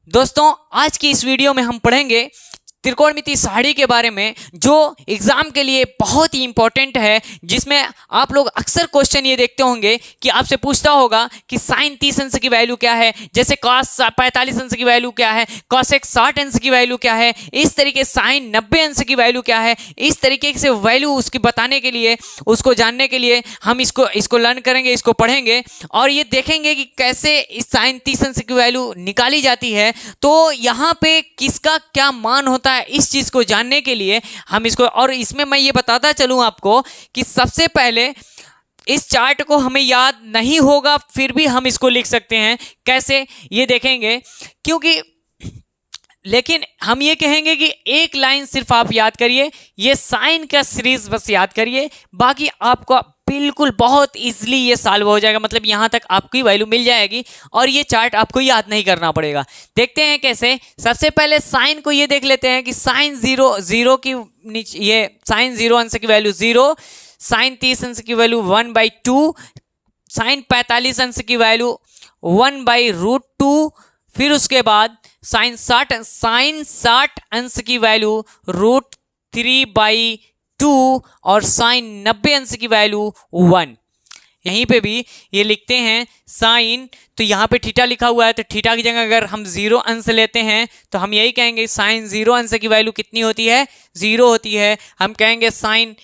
दोस्तों आज की इस वीडियो में हम पढ़ेंगे त्रिकोणमिति सारणी के बारे में, जो एग्जाम के लिए बहुत ही इंपॉर्टेंट है। जिसमें आप लोग अक्सर क्वेश्चन ये देखते होंगे कि आपसे पूछता होगा कि साइन 30 अंश की वैल्यू क्या है, जैसे कॉस 45 अंश की वैल्यू क्या है, कॉसेक 60 अंश की वैल्यू क्या है, इस तरीके साइन 90 अंश की वैल्यू क्या है। इस तरीके से वैल्यू उसकी बताने के लिए, उसको जानने के लिए हम इसको लर्न करेंगे, इसको पढ़ेंगे और ये देखेंगे कि कैसे इस साइन 30 अंश की वैल्यू निकाली जाती है। तो यहाँ पे किसका क्या मान होता है, इस चीज को जानने के लिए हम इसको, और इसमें मैं ये बताता चलूं आपको कि सबसे पहले इस चार्ट को हमें याद नहीं होगा फिर भी हम इसको लिख सकते हैं। कैसे ये देखेंगे, क्योंकि लेकिन हम ये कहेंगे कि एक लाइन सिर्फ आप याद करिए, ये साइन का सीरीज बस याद करिए, बाकी आपको बिल्कुल बहुत इजीली ये सॉल्व हो जाएगा। मतलब यहाँ तक आपकी वैल्यू मिल जाएगी और ये चार्ट आपको याद नहीं करना पड़ेगा। देखते हैं कैसे। सबसे पहले साइन को ये देख लेते हैं कि साइन 0 की नीचे, ये साइन 0 अंश की वैल्यू 0, साइन 30 अंश की वैल्यू 1/2, साइन 45 अंश की वैल्यू 1/√2, फिर उसके बाद साइन 60 अंश की वैल्यू √3/2 और साइन 90 अंश की वैल्यू 1। यहीं पे भी ये लिखते हैं साइन, तो यहाँ पे थीटा लिखा हुआ है, तो थीटा की जगह अगर हम 0 अंश लेते हैं तो हम यही कहेंगे साइन 0 अंश की वैल्यू कितनी होती है, 0 होती है। हम कहेंगे साइन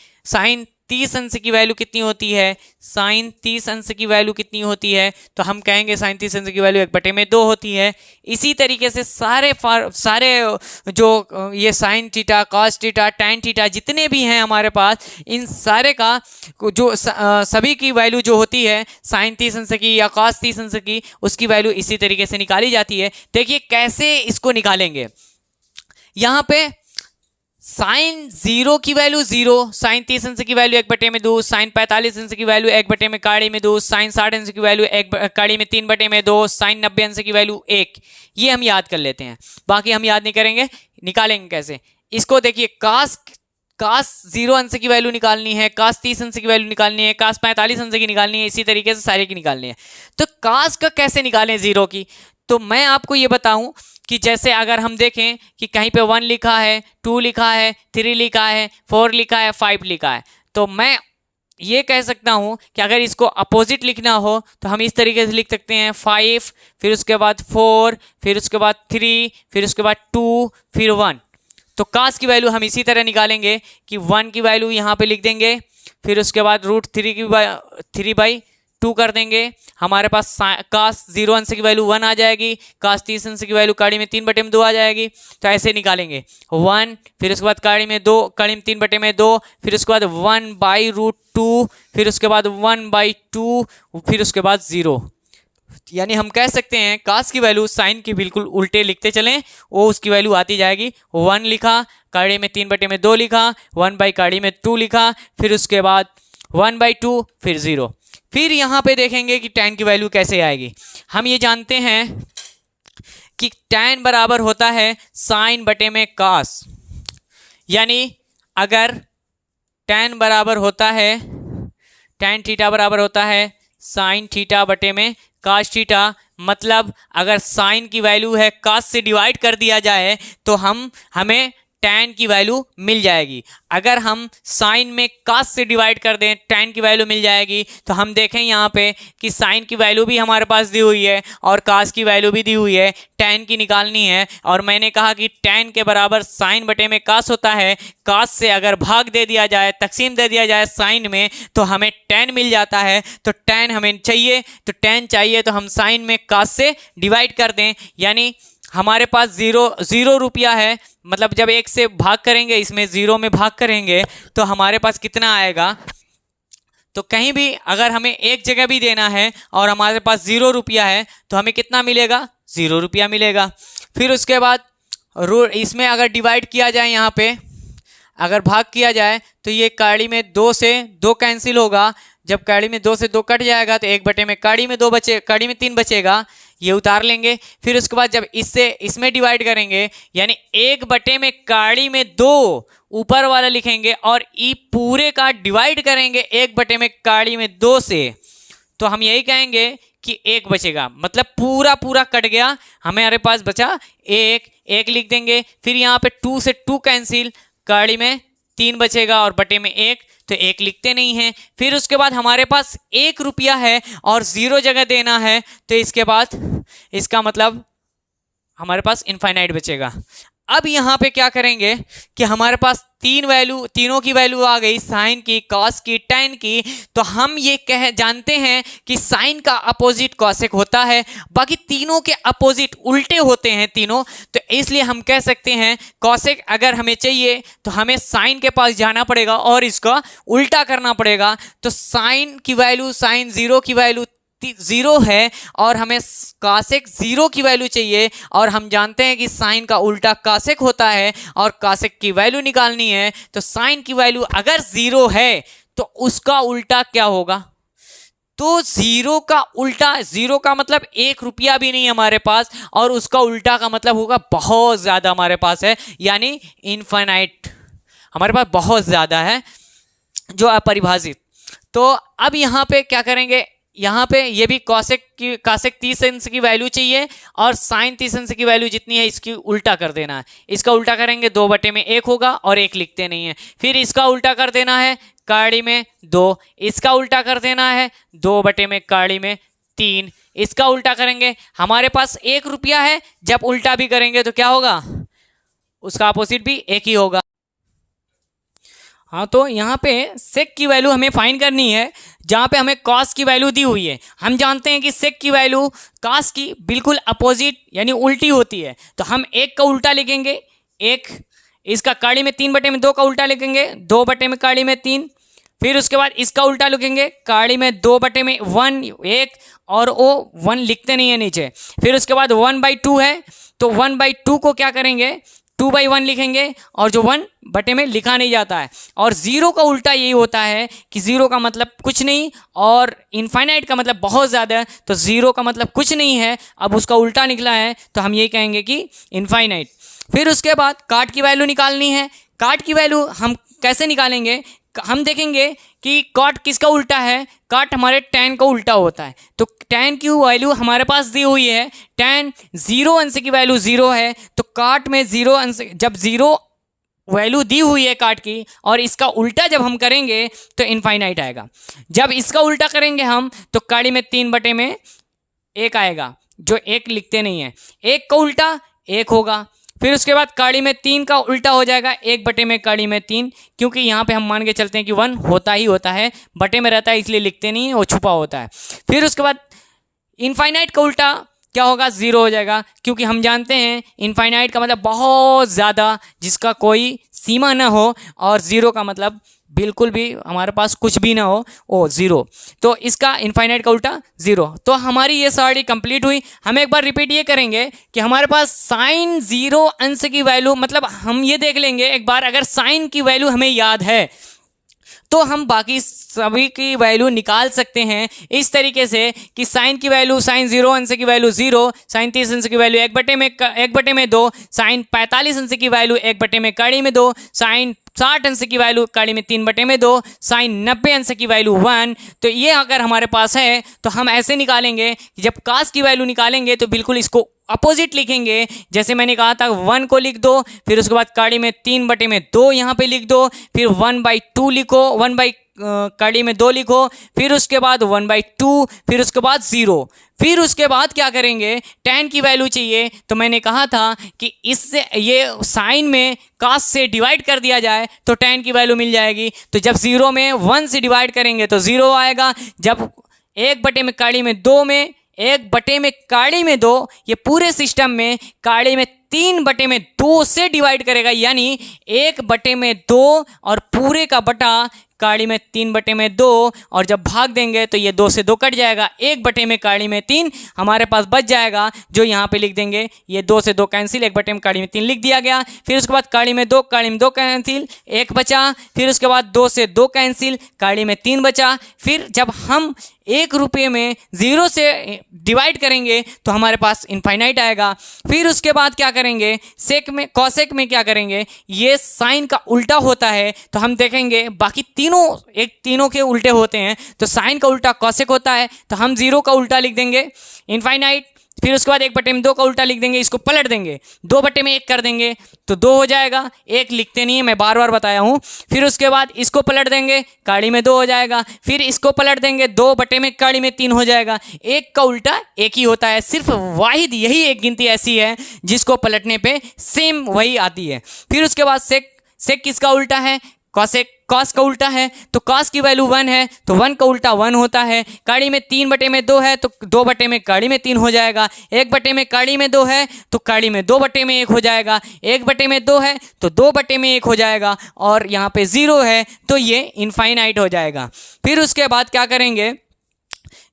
30 अंश की वैल्यू कितनी होती है, साइन 30 अंश की वैल्यू कितनी होती है, तो हम कहेंगे साइन 30 अंश की वैल्यू 1/2 होती है। इसी तरीके से सारे जो ये sine theta, cos theta, tan theta जितने भी हैं हमारे पास, इन सारे का जो सभी की वैल्यू जो होती है साइन 30 अंश की या कॉस 30 अंश की, उसकी वैल्यू इसी तरीके से निकाली जाती है। देखिए कैसे इसको निकालेंगे। यहाँ पे साइन 0 की वैल्यू 0, साइन 30 अंश की वैल्यू 1/2, साइन 45 अंश की वैल्यू 1/2, साइन 60 अंश की वैल्यू 3/2, साइन 90 अंश की वैल्यू 1। ये हम याद कर लेते हैं, बाकी हम याद नहीं करेंगे। निकालेंगे कैसे इसको, देखिए कास 0 अंश की वैल्यू निकालनी है, कास 30 अंश की वैल्यू निकालनी है, कास 45 अंश की निकालनी है, इसी तरीके से सारे की निकालनी है। तो कास का कैसे निकालें 0 की, तो मैं आपको ये बताऊं कि जैसे अगर हम देखें कि कहीं पे 1 लिखा है, 2 लिखा है, 3 लिखा है, 4 लिखा है, 5 लिखा है, तो मैं ये कह सकता हूं कि अगर इसको अपोजिट लिखना हो तो हम इस तरीके से लिख सकते हैं 5, फिर उसके बाद 4, फिर उसके बाद 3, फिर उसके बाद 2, फिर 1। तो कास की वैल्यू हम इसी तरह निकालेंगे कि 1 की वैल्यू यहाँ पे लिख देंगे, फिर उसके बाद √3/2 कर देंगे। हमारे पास कास 0 अंश की वैल्यू 1 आ जाएगी, कास 30 अंश की वैल्यू कड़ी में 3/2 आ जाएगी। तो ऐसे निकालेंगे 1, फिर उसके बाद कड़ी में 2, कड़ी में 3/2, फिर उसके बाद 1/√2, फिर उसके बाद 1/2, फिर उसके बाद 0। यानी हम कह सकते हैं कास की वैल्यू साइन की बिल्कुल उल्टे लिखते चलें, वो उसकी वैल्यू आती जाएगी। 1 लिखा, कड़ी में 3/2 लिखा, 1/2 लिखा, फिर उसके बाद 1/2, फिर 0। फिर यहाँ पे देखेंगे कि tan की वैल्यू कैसे आएगी। हम ये जानते हैं कि tan बराबर होता है साइन बटे में कास, यानी अगर tan बराबर होता है, tan थीटा बराबर होता है साइन थीटा बटे में कास थीटा, मतलब अगर साइन की वैल्यू है कास से डिवाइड कर दिया जाए तो हमें tan की वैल्यू मिल जाएगी। अगर हम साइन में कास से डिवाइड कर दें tan की वैल्यू मिल जाएगी। तो हम देखें यहाँ पे कि साइन की वैल्यू भी हमारे पास दी हुई है और कास की वैल्यू भी दी हुई है, tan की निकालनी है। और मैंने कहा कि tan के बराबर साइन बटे में कास होता है। कास से अगर भाग दे दिया जाए, तकसीम दे दिया जाए साइन में, तो हमें tan मिल जाता है। तो tan हमें चाहिए, तो tan चाहिए तो हम साइन में कास से डिवाइड कर दें, यानी हमारे पास 0 रुपया है। मतलब जब 1 से भाग करेंगे, इसमें 0 में भाग करेंगे तो हमारे पास कितना आएगा। तो कहीं भी अगर हमें एक जगह भी देना है और हमारे पास 0 रुपया है तो हमें कितना मिलेगा, 0 रुपया मिलेगा। फिर उसके बाद इसमें अगर डिवाइड किया जाए, यहाँ पे अगर भाग किया जाए तो ये कड़ी में 2 से 2 कैंसिल होगा। जब कड़ी में 2 से 2 कट जाएगा तो 1/2 में कड़ी में 2 बचे, कड़ी में 3 बचेगा, ये उतार लेंगे। फिर उसके बाद जब इसमें डिवाइड करेंगे, यानी 1/2 में कड़ी में 2 ऊपर वाला लिखेंगे और ई पूरे का डिवाइड करेंगे 1/2 में कड़ी में 2 से, तो हम यही कहेंगे कि 1 बचेगा, मतलब पूरा पूरा कट गया, हमारे पास बचा 1 लिख देंगे। फिर यहाँ पे 2 से 2 कैंसिल, कड़ी में 3 बचेगा और बटे में 1, तो 1 लिखते नहीं हैं। फिर उसके बाद हमारे पास 1 रुपया है और 0 जगह देना है, तो इसके बाद इसका मतलब हमारे पास इनफाइनाइट बचेगा। अब यहाँ पे क्या करेंगे कि हमारे पास तीनों की वैल्यू आ गई, साइन की, कॉस की, टैन की। तो हम ये जानते हैं कि साइन का अपोजिट कॉसेक होता है, बाकी तीनों के अपोजिट उल्टे होते हैं तीनों। तो इसलिए हम कह सकते हैं कॉसेक अगर हमें चाहिए तो हमें साइन के पास जाना पड़ेगा और इसका उल्टा करना पड़ेगा। तो साइन की वैल्यू, साइन 0 की वैल्यू 0 है और हमें कासेक 0 की वैल्यू चाहिए, और हम जानते हैं कि साइन का उल्टा कासेक होता है और कासेक की वैल्यू निकालनी है। तो साइन की वैल्यू अगर 0 है तो उसका उल्टा क्या होगा, तो 0 का उल्टा, 0 का मतलब 1 रुपया भी नहीं हमारे पास, और उसका उल्टा का मतलब होगा बहुत ज़्यादा हमारे पास है, यानी इनफाइनाइट हमारे पास बहुत ज़्यादा है, जो अपरिभाषित। तो अब यहाँ पे क्या करेंगे, यहाँ पे ये भी कासेक 30 अंश की वैल्यू चाहिए और साइन 30 अंश की वैल्यू जितनी है इसकी उल्टा कर देना है। इसका उल्टा करेंगे 2 बटे में 1 होगा और 1 लिखते नहीं है। फिर इसका उल्टा कर देना है काड़ी में 2, इसका उल्टा कर देना है 2 बटे में काड़ी में 3, इसका उल्टा करेंगे। हमारे पास 1 रुपया है, जब उल्टा भी करेंगे तो क्या होगा, उसका अपोजिट भी 1 ही होगा। हाँ, तो यहाँ पे सेक की वैल्यू हमें फाइंड करनी है, जहाँ पे हमें कॉस की वैल्यू दी हुई है। हम जानते हैं कि सेक की वैल्यू कॉस की बिल्कुल अपोजिट यानी उल्टी होती है, तो हम 1 का उल्टा लिखेंगे 1, इसका काड़ी में 3 बटे में 2 का उल्टा लिखेंगे 2 बटे में काड़ी में 3, फिर उसके बाद इसका उल्टा लिखेंगे काड़ी में 2 बटे में 1 और वो 1 लिखते नहीं है नीचे। फिर उसके बाद 1/2 है, तो 1/2 को क्या करेंगे 2/1 लिखेंगे, और जो 1 बटे में लिखा नहीं जाता है। और 0 का उल्टा यही होता है कि 0 का मतलब कुछ नहीं और इनफाइनाइट का मतलब बहुत ज़्यादा, तो 0 का मतलब कुछ नहीं है, अब उसका उल्टा निकला है तो हम यही कहेंगे कि इनफाइनाइट। फिर उसके बाद काट की वैल्यू निकालनी है। काट की वैल्यू हम कैसे निकालेंगे, हम देखेंगे कि काट किसका उल्टा है, काट हमारे टैन का उल्टा होता है। तो टैन की वैल्यू हमारे पास दी हुई है, टैन 0 अंश की वैल्यू 0 है, तो काट में 0 अंश, जब 0 वैल्यू दी हुई है काट की और इसका उल्टा जब हम करेंगे तो इनफाइनाइट आएगा। जब इसका उल्टा करेंगे हम तो काड़ी में 3 बटे में 1 आएगा, जो 1 लिखते नहीं है, 1 का उल्टा 1 होगा। फिर उसके बाद काड़ी में 3 का उल्टा हो जाएगा 1 बटे में काड़ी में 3, क्योंकि यहाँ पे हम मान के चलते हैं कि 1 होता ही होता है, बटे में रहता है इसलिए लिखते नहीं है, वो छुपा होता है। फिर उसके बाद इनफाइनाइट का उल्टा क्या होगा, 0 हो जाएगा, क्योंकि हम जानते हैं इनफाइनाइट का मतलब बहुत ज़्यादा, जिसका कोई सीमा ना हो, और 0 का मतलब बिल्कुल भी हमारे पास कुछ भी ना हो, ओ 0। तो इसका इनफाइनाइट का उल्टा 0। तो हमारी ये सारी कंप्लीट हुई। हम एक बार रिपीट ये करेंगे कि हमारे पास साइन 0 अंश की वैल्यू, मतलब हम ये देख लेंगे एक बार, अगर साइन की वैल्यू हमें याद है तो हम बाकी सभी की वैल्यू निकाल सकते हैं इस तरीके से कि साइन की वैल्यू, साइन 0 अंश की वैल्यू 0, साइन 30 अंश की वैल्यू 1 बटे में 2, साइन 45 अंश की वैल्यू 1 बटे में काड़ी में 2, साइन 60 अंश की वैल्यू काड़ी में 3 बटे में 2, साइन 90 अंश की वैल्यू 1। तो ये अगर हमारे पास है तो हम ऐसे निकालेंगे कि जब कास की वैल्यु निकालेंगे तो बिल्कुल इसको अपोजिट लिखेंगे। जैसे मैंने कहा था 1 को लिख दो, फिर उसके बाद काड़ी में 3 बटे में 2 यहाँ पे लिख दो, फिर 1/2 लिखो, 1 काड़ी में 2 लिखो, फिर उसके बाद 1/2, फिर उसके बाद 0। फिर उसके बाद क्या करेंगे, टैन की वैल्यू चाहिए, तो मैंने कहा था कि इससे ये साइन में कास से डिवाइड कर दिया जाए तो टैन की वैल्यू मिल जाएगी। तो जब 0 में 1 से डिवाइड करेंगे तो 0 आएगा, जब 1 बटे में काड़ी में 2 में 1 बटे में काड़ी में 2, ये पूरे सिस्टम में काड़ी में 3 बटे में 2 से डिवाइड करेगा, यानी 1 बटे में 2 और पूरे का बटा काड़ी में 3 बटे में 2, और जब भाग देंगे तो ये 2 से 2 कट जाएगा, 1 बटे में काड़ी में 3 हमारे पास बच जाएगा, जो यहाँ पे लिख देंगे, ये 2 से 2 कैंसिल, 1 बटे में काड़ी में 3 लिख दिया गया। फिर उसके बाद काड़ी में 2 कैंसिल, 1 बचा, फिर उसके बाद 2 से 2 कैंसिल, काड़ी में 3 बचा। फिर जब हम 1 रुपये में 0 से डिवाइड करेंगे तो हमारे पास इनफाइनाइट आएगा। फिर उसके बाद क्या करेंगे, सेक में, कॉसेक में क्या करेंगे, ये साइन का उल्टा होता है, तो हम देखेंगे बाकी तीनों के उल्टे होते हैं, तो साइन का उल्टा कॉसेक होता है, तो हम 0 का उल्टा लिख देंगे इनफाइनाइट। फिर उसके बाद 1/2 का उल्टा लिख देंगे, इसको पलट देंगे, 2/1 कर देंगे तो 2 हो जाएगा। 1 लिखते नहीं है, मैं बार बार बताया हूँ। फिर उसके बाद इसको पलट देंगे, काड़ी में 2 हो जाएगा। फिर इसको पलट देंगे, 2/में काड़ी में 3 हो जाएगा। 1 का उल्टा 1 ही होता है, सिर्फ वाहिद यही एक गिनती ऐसी है जिसको पलटने पे सेम वही आती है। फिर उसके बाद सेक किसका उल्टा है? कॉसेक। कॉस का उल्टा है, तो कॉस की वैल्यू 1 है, तो 1 का उल्टा 1 होता है। काड़ी में 3/2 है, तो 2/में काड़ी में 3 हो जाएगा। 1/में काड़ी में 2 है, तो काड़ी में 2/1 हो जाएगा। 1/2 है, तो 2/1 हो जाएगा। और यहाँ पे 0 है, तो ये इनफाइनाइट हो जाएगा। फिर उसके बाद क्या करेंगे,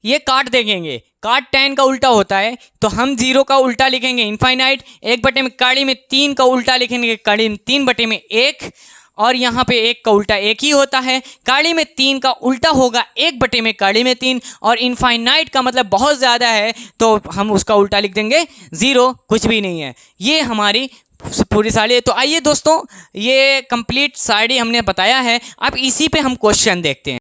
ये काट देंगे। काट tan का उल्टा होता है, तो हम 0 का उल्टा लिखेंगे इनफाइनाइट। 1/में काड़ी में 3 का उल्टा लिखेंगे, काड़ी में 3/1। और यहाँ पे 1 का उल्टा 1 ही होता है। काड़ी में 3 का उल्टा होगा 1/में काड़ी में 3। और इनफाइनाइट का मतलब बहुत ज़्यादा है, तो हम उसका उल्टा लिख देंगे 0, कुछ भी नहीं है। ये हमारी पूरी साड़ी। तो आइए दोस्तों, ये कंप्लीट साड़ी हमने बताया है। अब इसी पे हम क्वेश्चन देखते हैं।